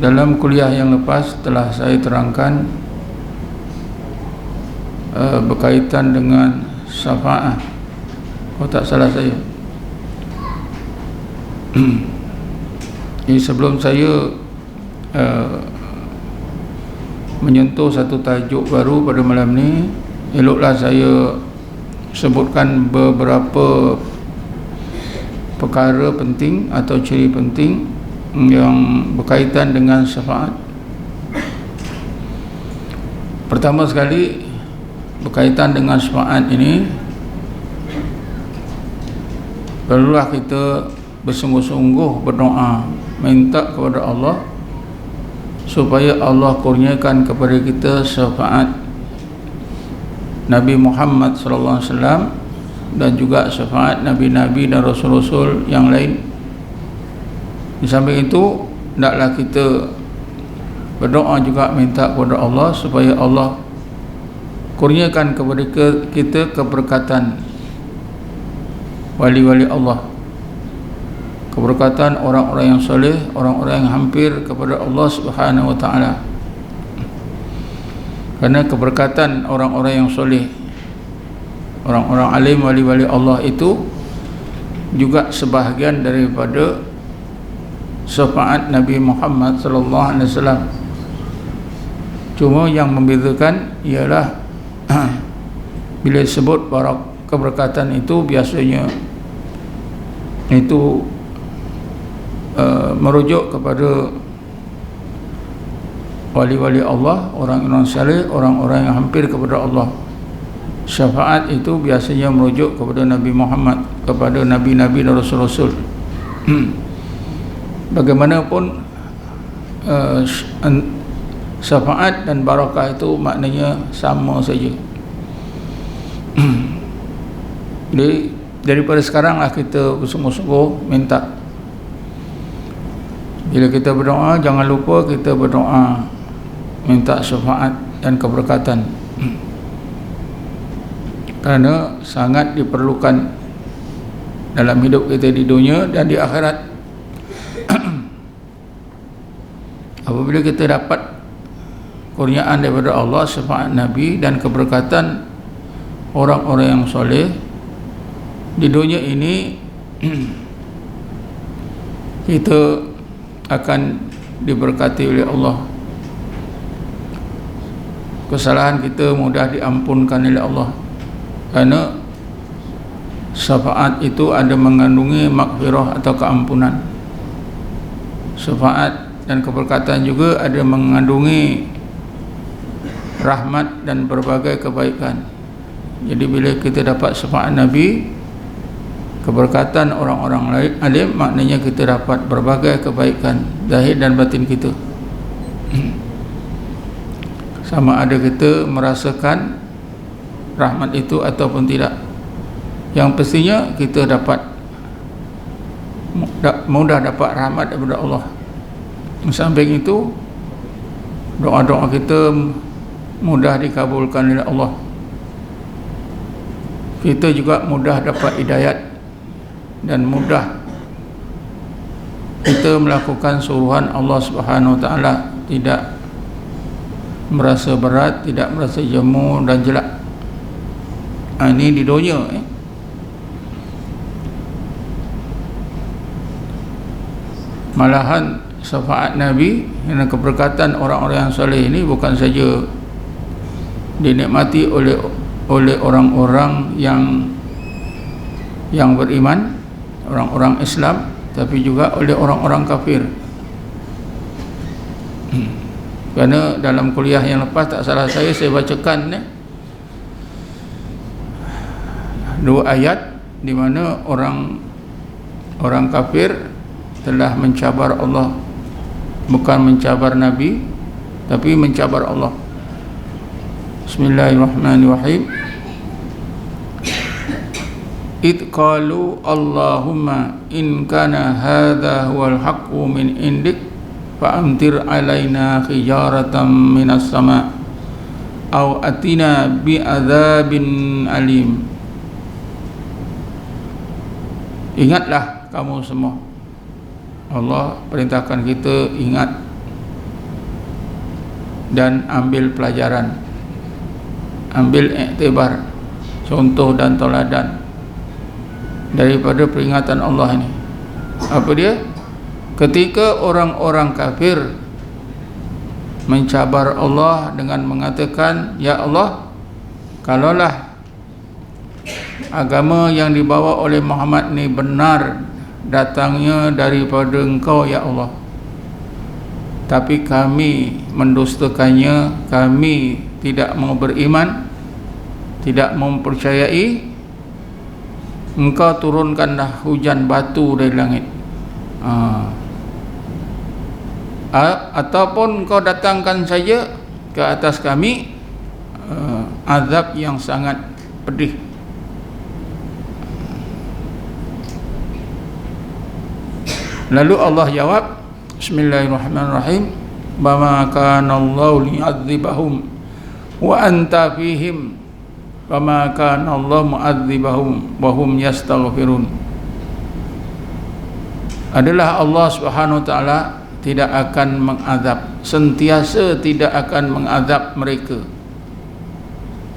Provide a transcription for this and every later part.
Dalam kuliah yang lepas telah saya terangkan berkaitan dengan syafaat, kalau tak salah saya. Jadi sebelum saya menyentuh satu tajuk baru pada malam ni, eloklah saya sebutkan beberapa perkara penting atau ciri penting yang berkaitan dengan syafaat. Pertama sekali, berkaitan dengan syafaat ini, perlulah kita bersungguh-sungguh berdoa, minta kepada Allah supaya Allah kurniakan kepada kita syafaat Nabi Muhammad sallallahu alaihi wasallam dan juga syafaat nabi-nabi dan rasul-rasul yang lain. Di samping itu, hendaklah kita berdoa juga minta kepada Allah supaya Allah kurniakan kepada kita keberkatan wali-wali Allah, keberkatan orang-orang yang soleh, orang-orang yang hampir kepada Allah Subhanahu wa ta'ala. Kerana keberkatan orang-orang yang soleh, orang-orang alim, wali-wali Allah itu juga sebahagian daripada syafaat Nabi Muhammad sallallahu alaihi wasallam. Cuma yang membezakan ialah bila disebut keberkatan itu biasanya itu merujuk kepada wali-wali Allah, orang-orang saleh, orang-orang yang hampir kepada Allah. Syafaat itu biasanya merujuk kepada Nabi Muhammad, kepada nabi-nabi dan rasul-rasul. Bagaimanapun syafaat dan barakah itu maknanya sama saja. Jadi daripada sekaranglah kita bersungguh-sungguh minta. Bila kita berdoa, jangan lupa kita berdoa minta syafaat dan keberkatan, kerana sangat diperlukan dalam hidup kita di dunia dan di akhirat. Apabila kita dapat kurniaan daripada Allah, syafaat Nabi dan keberkatan orang-orang yang soleh di dunia ini, kita akan diberkati oleh Allah. Kesalahan kita mudah diampunkan oleh Allah, kerana syafaat itu ada mengandungi maghfirah atau keampunan. Syafaat dan keberkatan juga ada mengandungi rahmat dan berbagai kebaikan. Jadi bila kita dapat syafaat Nabi, keberkatan orang-orang alim, maknanya kita dapat berbagai kebaikan zahir dan batin kita. Sama ada kita merasakan rahmat itu ataupun tidak. Yang pastinya kita dapat mudah dapat rahmat daripada Allah. Samping itu, doa-doa kita mudah dikabulkan oleh Allah. Kita juga mudah dapat hidayat dan mudah kita melakukan suruhan Allah Subhanahu wa ta'ala, tidak merasa berat, tidak merasa jemu dan jelak. Ini di dunia. Malahan syafaat Nabi dan keberkatan orang-orang yang soleh ini bukan saja dinikmati oleh orang-orang yang beriman, orang-orang Islam, tapi juga oleh orang-orang kafir. Kerana dalam kuliah yang lepas, tak salah saya bacakan dua ayat di mana orang kafir telah mencabar Allah, bukan mencabar Nabi, tapi mencabar Allah. Bismillahirrahmanirrahim. Id qalu Allahumma in kana hadha huwal haqqu min indik fa'amtir alaina hijaratan minas sama' aw atina bi'adzabin alim. Ingatlah kamu semua, Allah perintahkan kita ingat dan ambil pelajaran, ambil iktibar, contoh dan teladan daripada peringatan Allah ini. Apa dia? Ketika orang-orang kafir mencabar Allah dengan mengatakan, ya Allah, kalaulah agama yang dibawa oleh Muhammad ni benar, datangnya daripada Engkau ya Allah, tapi kami mendustakannya, kami tidak mau beriman, tidak mempercayai, Engkau turunkanlah hujan batu dari langit, ataupun Engkau datangkan saja ke atas kami azab yang sangat pedih. Lalu Allah jawab, Bismillahirrahmanirrahim, "Bama kana Allahu li'adzibahum wa anta fihim, bama kana Allahu mu'adzibahum wa hum yastaghfirun." Adalah Allah Subhanahu wa taala tidak akan mengazab, sentiasa tidak akan mengazab mereka.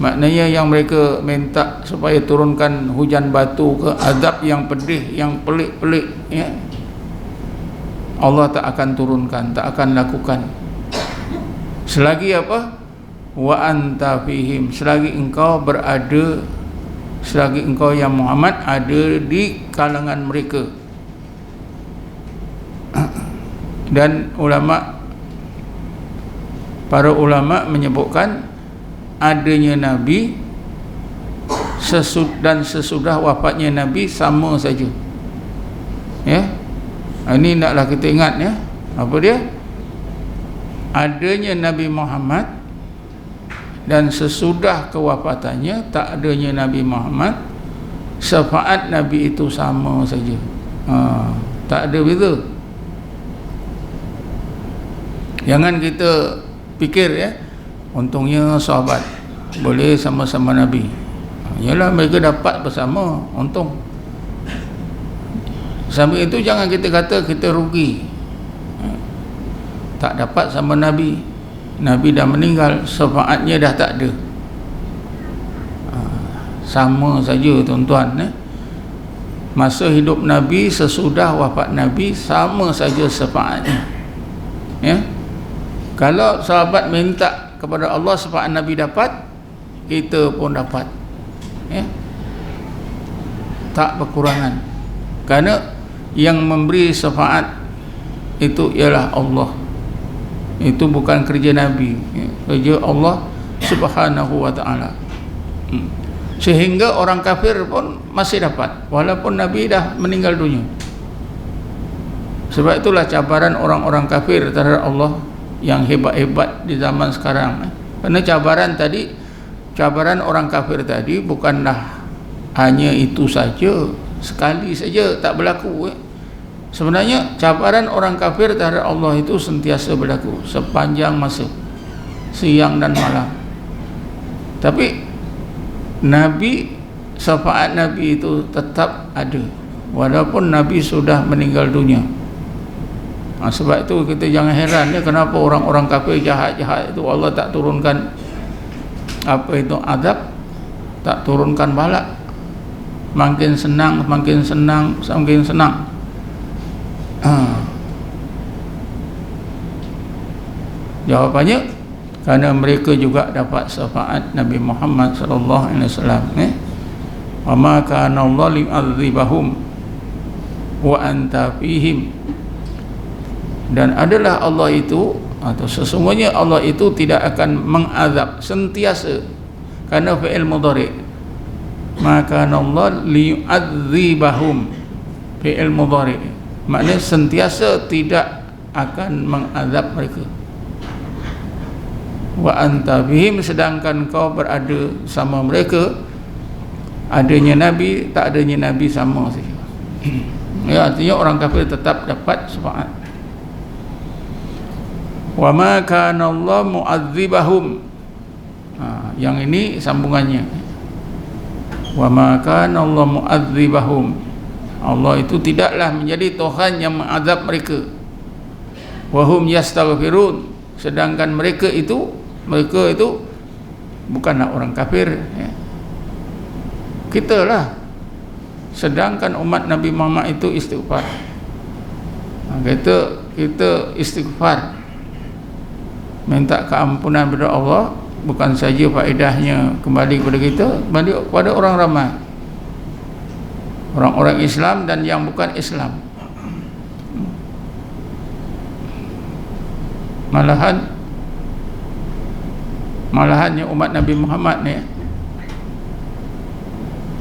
Maknanya yang mereka minta supaya turunkan hujan batu ke, azab yang pedih, yang pelik-pelik, ya, Allah tak akan turunkan, tak akan lakukan. Selagi apa? Wa anta fihim, selagi engkau berada, selagi engkau yang Muhammad ada di kalangan mereka. Dan para ulama menyebutkan adanya Nabi dan sesudah wafatnya Nabi sama saja, ya. Ini naklah kita ingat, ya. Apa dia? Adanya Nabi Muhammad dan sesudah kewafatannya tak adanya Nabi Muhammad, syafaat Nabi itu sama saja, tak ada beza. Jangan kita fikir, ya, untungnya sahabat boleh sama-sama Nabi, yalah mereka dapat bersama, untung. Sambil itu jangan kita kata kita rugi, tak dapat sama Nabi, Nabi dah meninggal, syafaatnya dah tak ada. Sama saja tuan-tuan, masa hidup Nabi, sesudah wafat Nabi, sama saja syafaatnya, ya. Kalau sahabat minta kepada Allah syafaat Nabi dapat, kita pun dapat, ya. Tak berkurangan, kerana yang memberi syafaat itu ialah Allah. Itu bukan kerja Nabi, ya, kerja Allah Subhanahu wa ta'ala. Sehingga orang kafir pun masih dapat walaupun Nabi dah meninggal dunia. Sebab itulah cabaran orang-orang kafir terhadap Allah yang hebat-hebat di zaman sekarang. Kerana cabaran orang kafir tadi bukanlah hanya itu saja, sekali saja tak berlaku, ya. Sebenarnya cabaran orang kafir terhadap Allah itu sentiasa berlaku sepanjang masa, siang dan malam. Tapi Nabi, syafaat Nabi itu tetap ada walaupun Nabi sudah meninggal dunia. Sebab itu kita jangan heran, ya, kenapa orang-orang kafir jahat-jahat itu Allah tak turunkan apa itu azab, tak turunkan bala. Makin senang, makin senang, makin senang. Jawapannya kerana mereka juga dapat syafaat Nabi Muhammad sallallahu alaihi wasallam, wa ma kana Allah li'adzibahum wa anta fihim, dan adalah Allah itu, atau sesungguhnya Allah itu tidak akan mengazab, sentiasa, kerana fi'il mudhari', maka Allah li'adzibahum, fi'il mudhari', maknanya sentiasa tidak akan mengazab mereka. Wa anta bihim, sedangkan kau berada sama mereka, adanya Nabi tak adanya Nabi sama saja. Ya, artinya orang kafir tetap dapat syafaat. Wa ma kana Allah mu'adzibahum, yang ini sambungannya. Wa ma kana Allah mu'adzibahum, Allah itu tidaklah menjadi Tuhan yang mengazab mereka. Wa hum yastaghfirun, sedangkan mereka itu bukanlah orang kafir, ya. Kita lah, sedangkan umat Nabi Muhammad itu istighfar. Kita istighfar, minta keampunan kepada Allah, bukan saja faedahnya kembali kepada kita, kembali kepada orang ramai, orang-orang Islam dan yang bukan Islam. Malahannya umat Nabi Muhammad ni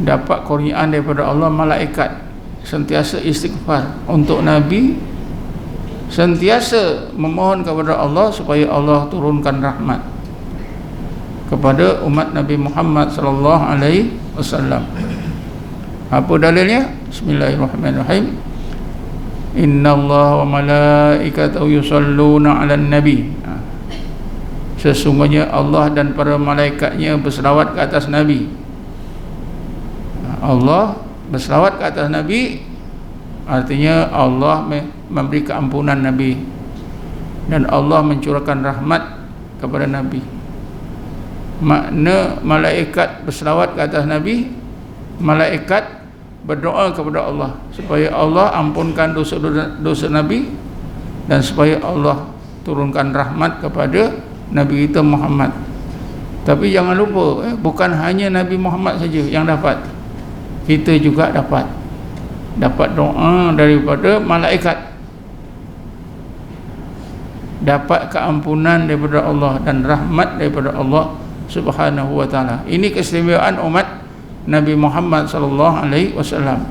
dapat kurniaan daripada Allah, malaikat sentiasa istighfar untuk Nabi, sentiasa memohon kepada Allah supaya Allah turunkan rahmat kepada umat Nabi Muhammad sallallahu alaihi wasallam. Apa dalilnya? Bismillahirrahmanirrahim. Innallaha wa malaikatahu yusholluna 'alan nabi. Sesungguhnya Allah dan para malaikatnya berselawat ke atas Nabi. Allah berselawat ke atas Nabi, artinya Allah memberi keampunan Nabi dan Allah mencurahkan rahmat kepada Nabi. Makna malaikat berselawat ke atas Nabi, malaikat berdoa kepada Allah supaya Allah ampunkan dosa Nabi dan supaya Allah turunkan rahmat kepada Nabi kita Muhammad. Tapi jangan lupa, bukan hanya Nabi Muhammad saja yang dapat, kita juga dapat doa daripada malaikat, dapat keampunan daripada Allah dan rahmat daripada Allah Subhanahu wa taala. Ini keistimewaan umat Nabi Muhammad sallallahu alaihi wasallam.